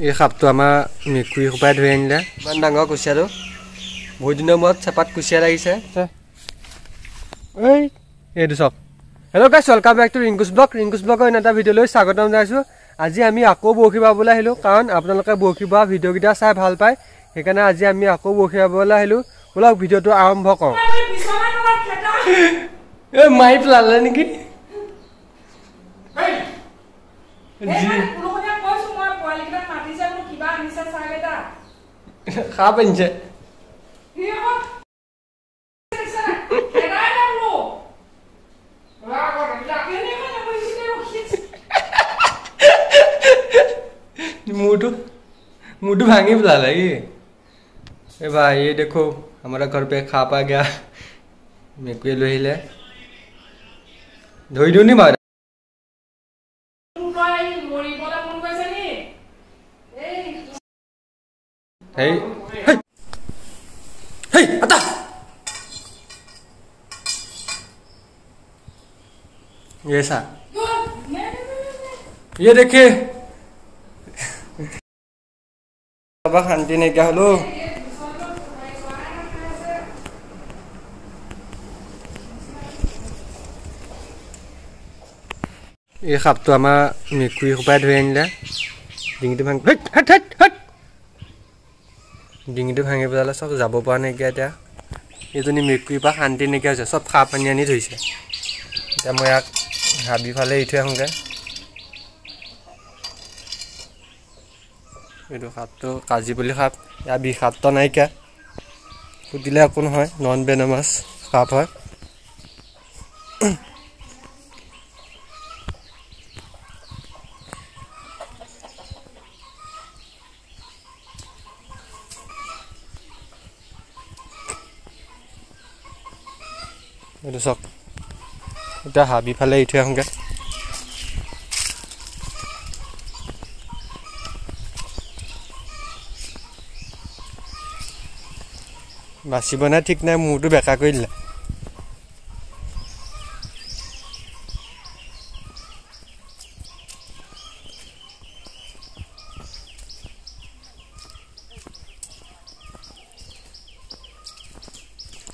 এই সাপটো আমাৰ মেকুৰী সোপাই ধৰি আনিলে ইমান ডাঙৰ কুচিয়াটো বহুত দিনৰ মূৰত চেপাত কুচিয়া লাগিছে এইটো চাওক hello' guys welcome back to Rinku's ব্লগৰ এনে এটা ভিডিঅ'লৈ স্বাগতম জনাইছোঁ আজি আমি আকৌ বৰশী বাবলৈ আহিলোঁ কাৰণ আপোনালোকে বৰশী বোৱা ভিডিঅ'কেইটা চাই ভাল পায় সেইকাৰণে আজি আমি আকৌ বৰশী বাবলৈ আহিলোঁ ব'লক ভিডিঅ'টো আৰম্ভ কৰোঁ এই মাৰি পেলালে নেকি সাপ আনিছে मुँह भांगी बुला लगी ए भाई ये देखो हमारा घर पे खा पा गया मेरे को लो हिले धोई दो नहीं मार हे हे हे आता ये सा ये देखिए शांति नहीं क्या हलो ये सापটো আমাৰ মেকুৰী সোপাই ধৰি আনিলে ডিঙিটো ভাঙি ডিঙিটো ভাঙি পেলালে চব যাব পৰা নাইকিয়া এতিয়া এইজনী মেকুৰীৰ পৰা শান্তি নাইকিয়া হৈছে চব সাপ আনি ধৰিছে এতিয়া মই ইয়াক হাবি ফালে এৰি থৈ আহোঁগৈ এইটো সাপটো কাজি বুলি সাপ ইয়াৰ বিষাক্ত নাইকিয়া ফুটিলে একো নহয় নন ভেনমাছ সাপ হয় এইটো চাওক এতিয়া হাবি ফালে এৰি থৈ আহোঁগৈ বাচিব নাই ঠিক নাই মূৰটো বেকা কৰি দিলে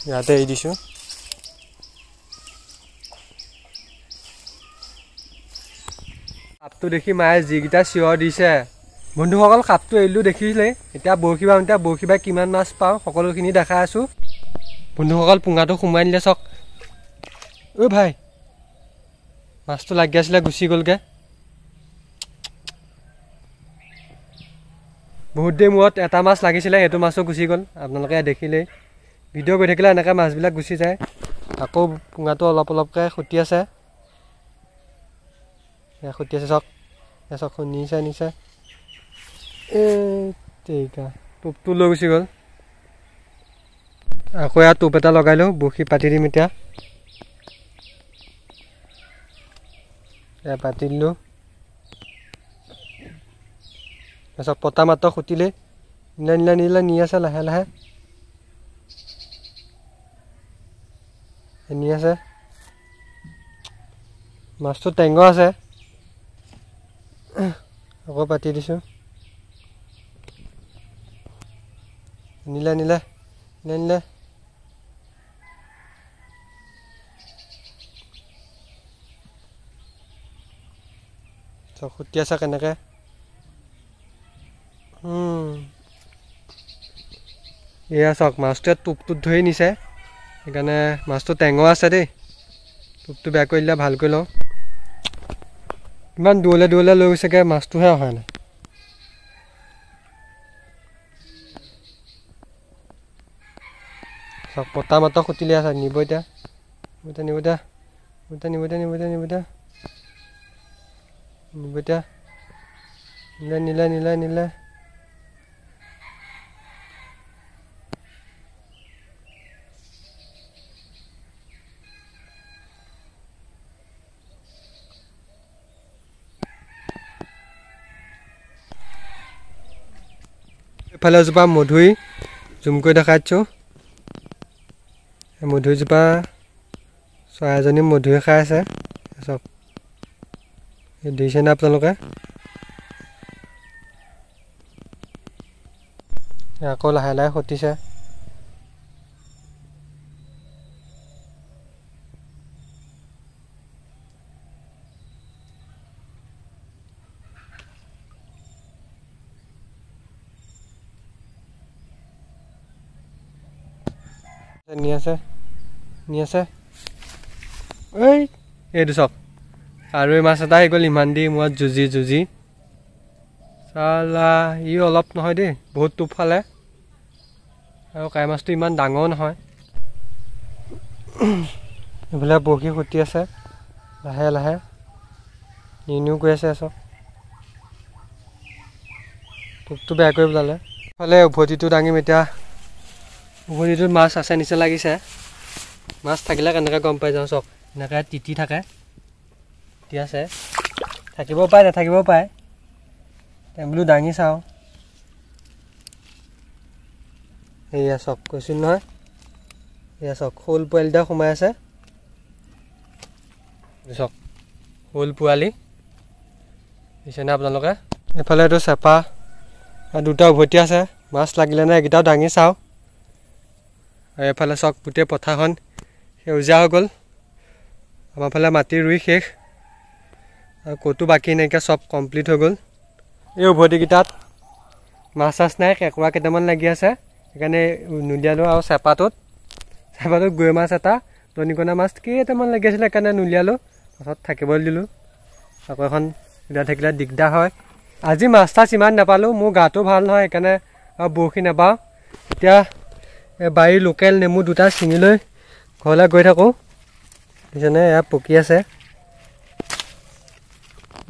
ইয়াতে এৰি দিছোঁ সাপটো দেখি মায়ে যিকেইটা চিঞৰ দিছে বন্ধুসকল সাপটো এৰিলোঁ দেখিছিলে এতিয়া বৰশী বাম এতিয়া বৰশী বাই কিমান মাছ পাওঁ সকলোখিনি দেখাই আছোঁ বন্ধুসকল পুঙাটো সোমাই নিলে চাওক ঐ ভাই মাছটো লাগি আছিলে গুচি গ'লগৈ বহুত দেৰি মূৰত এটা মাছ লাগিছিলে সেইটো মাছো গুচি গ'ল আপোনালোকে দেখিলেই ভিডিঅ' কৰি থাকিলে এনেকৈ মাছবিলাক গুচি যায় আকৌ পুঙাটো অলপ অলপকৈ খুটি আছে খুটি আছে চাওক চাওক নিছে নিছে এইকা টোপটো লৈ গুচি গ'ল আকৌ ইয়াত টোপ এটা লগাই লওঁ বৰশী পাতি দিম এতিয়া পাতি দিলোঁ তাৰপিছত পতা মাত্ৰ খুটিলে নিলে নি আছে লাহে লাহে নি আছে মাছটো টেঙৰ আছে আকৌ পাতি দিছোঁ নিলে চব খুটি আছে কেনেকৈ এয়া চাওক মাছটোৱে টোপটোত ধৰি নিছে সেইকাৰণে মাছটো টেঙৰ আছে দেই টোপটো বেয়া কৰি দিলে ভাল কৰি লওঁ ইমান দূৰলৈ লৈ গৈছেগৈ মাছটোহে অহা নাই চব পতা মাত্ৰ খুটিলে আছে নিব এতিয়া নিব এতিয়া নিলে এফালে এজোপা মধুৰি জুম কৰি দেখাইছোঁ মধুৰিজোপা চৰাইজনী মধুৰি খাই আছে চব দেখিছে নে আপোনালোকে আকৌ লাহে লাহে সতিছে নি আছে এইটো চাওক আৰু এই মাছ এটা আহি গ'ল ইমান দি মূৰত যুঁজি চালা ই অলপ নহয় দেই বহুত টোপ ফালে আৰু কাই মাছটো ইমান ডাঙৰ নহয় এইফালে বৰশী ফুটি আছে লাহে লাহে নিও গৈ আছে চাওক টোপটো বেয়া কৰি পেলালে ইফালে উভতিটো দাঙিম এতিয়া উভতিটোত মাছ আছে নিচিনা লাগিছে মাছ থাকিলে কেনেকৈ গম পাই যাওঁ চাওক এনেকৈ তিতি থাকে তিতি আছে থাকিব পাৰে নাথাকিব পাৰে বোলো দাঙি চাওঁ এয়া চাওক কৈছোঁ নহয় এয়া চাওক শ'ল পোৱালিটা সোমাই আছে চাওক শ'ল পোৱালি দেখিছেনে আপোনালোকে এইফালে এইটো চেপা দুটা উভতি আছে মাছ লাগিলে নে এইকেইটাও দাঙি চাওঁ আৰু এইফালে চাওক গোটেই পথাৰখন সেউজীয়া হৈ গ'ল আমাৰ ফালে মাটি ৰুই শেষ আৰু ক'তো বাকী নাইকিয়া চব কমপ্লিট হৈ গ'ল এই উভতিকেইটাত মাছ চাছ নাই কেঁকুৰা কেইটামান লাগি আছে সেইকাৰণে নুলিয়ালোঁ আৰু চেপাটোত গৈ মাছ এটা দনিকণা মাছ কেইটামান লাগি আছিলে সেইকাৰণে নুলিয়ালোঁ পাছত থাকিবলৈ দিলোঁ আকৌ এখন উলিয়াই থাকিলে দিগদাৰ হয় আজি মাছ তাছ ইমান নাপালোঁ মোৰ গাটো ভাল নহয় সেইকাৰণে আৰু বৰশী নাপাওঁ এতিয়া বাৰীৰ লোকেল নেমু দুটা ছিঙি লৈ ঘৰলৈ গৈ থাকোঁ বুজিছেনে এয়া পকি আছে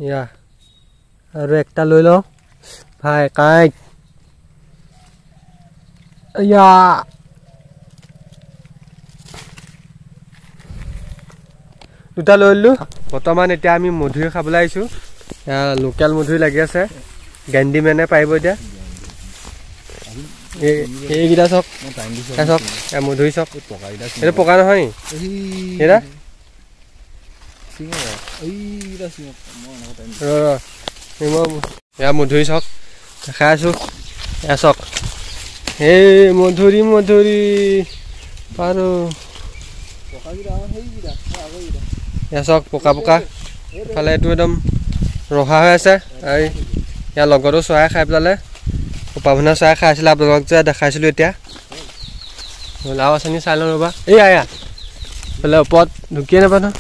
এয়া আৰু একটা লৈ লওঁ ভাই কাইট এয়া দুটা লৈ ল'লোঁ বৰ্তমান এতিয়া আমি মধুৰি খাবলৈ আহিছোঁ লোকেল মধুৰি লাগি আছে গেণ্ডি মেনে পাৰিব এতিয়া এইকেইটা চাওক চাওক মধুৰি চাওক এইটো পকা নহয় এয়া মধুৰি চাওক দেখাই আছোঁ এয়া চাওক এই মধুৰি পাৰোঁ এয়া চাওক পকা ইফালে এইটো একদম ৰহা হৈ আছে আৰু ইয়াৰ লগতো চৰাই খাই পেলালে পাভনা চৰাই খাই আছিলে আপোনালোকক যে দেখাইছিলোঁ এতিয়া লাও আঁচনি চাই লওঁ ৰ'বা এয়া এইফালে ওপৰত ঢুকিয়ে নাপায় নহয়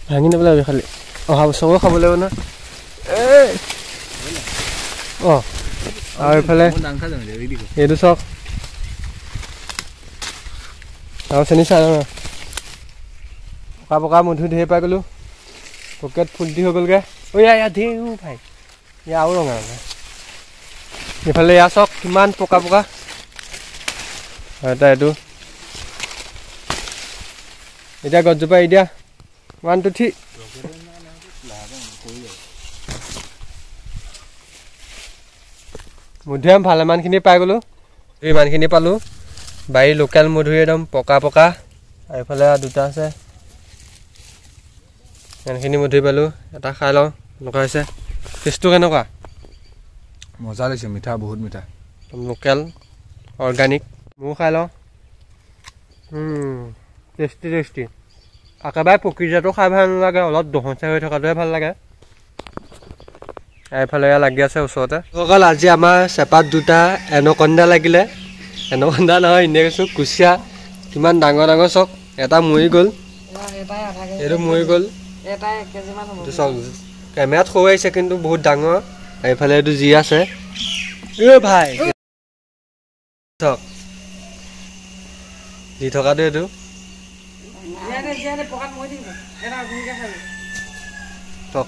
ভাঙি নাপেলাবি খালি অহা বছৰো খাব লাগিব নহয় অঁ আৰু এইফালে এইটো চাওক লাও চেনি চাই লওঁ পকা মধুৰি ধেৰ পাই গ'লোঁ পকেট ফুলটি হৈ গ'লগৈ এয়া ধেৰ ভাই এয়া আৰু ৰঙা এইফালে এয়া চাওক কিমান পকা এটা এইটো এতিয়া গছজোপা এৰি দিয়া 1 2 3 মধুৰি ভালেমানখিনি পাই গ'লোঁ ইমানখিনি পালোঁ বাৰীৰ লোকেল মধুৰি একদম পকা আৰু এইফালে দুটা আছে ইমানখিনি মধুৰি পালোঁ এটা খাই লওঁ এনেকুৱা হৈছে টেষ্টটো কেনেকুৱা মজা লাগিছে মিঠা বহুত মিঠা লোকেল অৰ্গেনিক ময়ো খাই লওঁ টেষ্টি একেবাৰে প্ৰকৃতিটো খাই ভাল নালাগে অলপ দহঞ্চাই হৈ থকাটোহে ভাল লাগে এইফালে লাগি আছে ওচৰতে অকল আজি আমাৰ চেপাত দুটা এনকণ্ডা লাগিলে এনকণ্ডা নহয় এনেই কৈছোঁ কুচিয়া কিমান ডাঙৰ চাওক এটা মৰি গ'ল এইটো মৰি গ'ল চাওক কেমেৰাত সৰু আহিছে কিন্তু বহুত ডাঙৰ এইফালে এইটো যি আছে ভাই চাওক দি থকাটো এইটো চাওক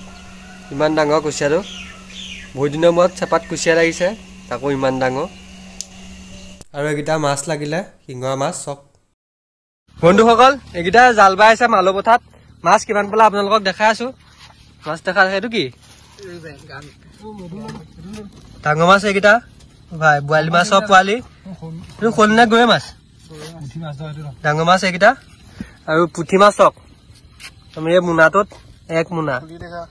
ইমান ডাঙৰ কুচিয়াটো বহুত দিনৰ মূৰত চেপাত কুচিয়া লাগিছে তাকো ইমান ডাঙৰ আৰু এইকেইটা মাছ লাগিলে শিঙৰা মাছ চাওক বন্ধুসকল এইকেইটা জাল বাই আছে মালৌ পথাৰত মাছ কিমান পালে আপোনালোকক দেখাই আছোঁ মাছ দেখা সেইটো কি ডাঙৰ মাছ এইকেইটা ভাই বৰালি মাছৰ পোৱালি এইটো শ'ল নে গৰৈ মাছ ডাঙৰ মাছ এইকেইটা আৰু পুঠি মাছ চাওক আমি এই মোনাটোত 1 মোনা খুলি দেখা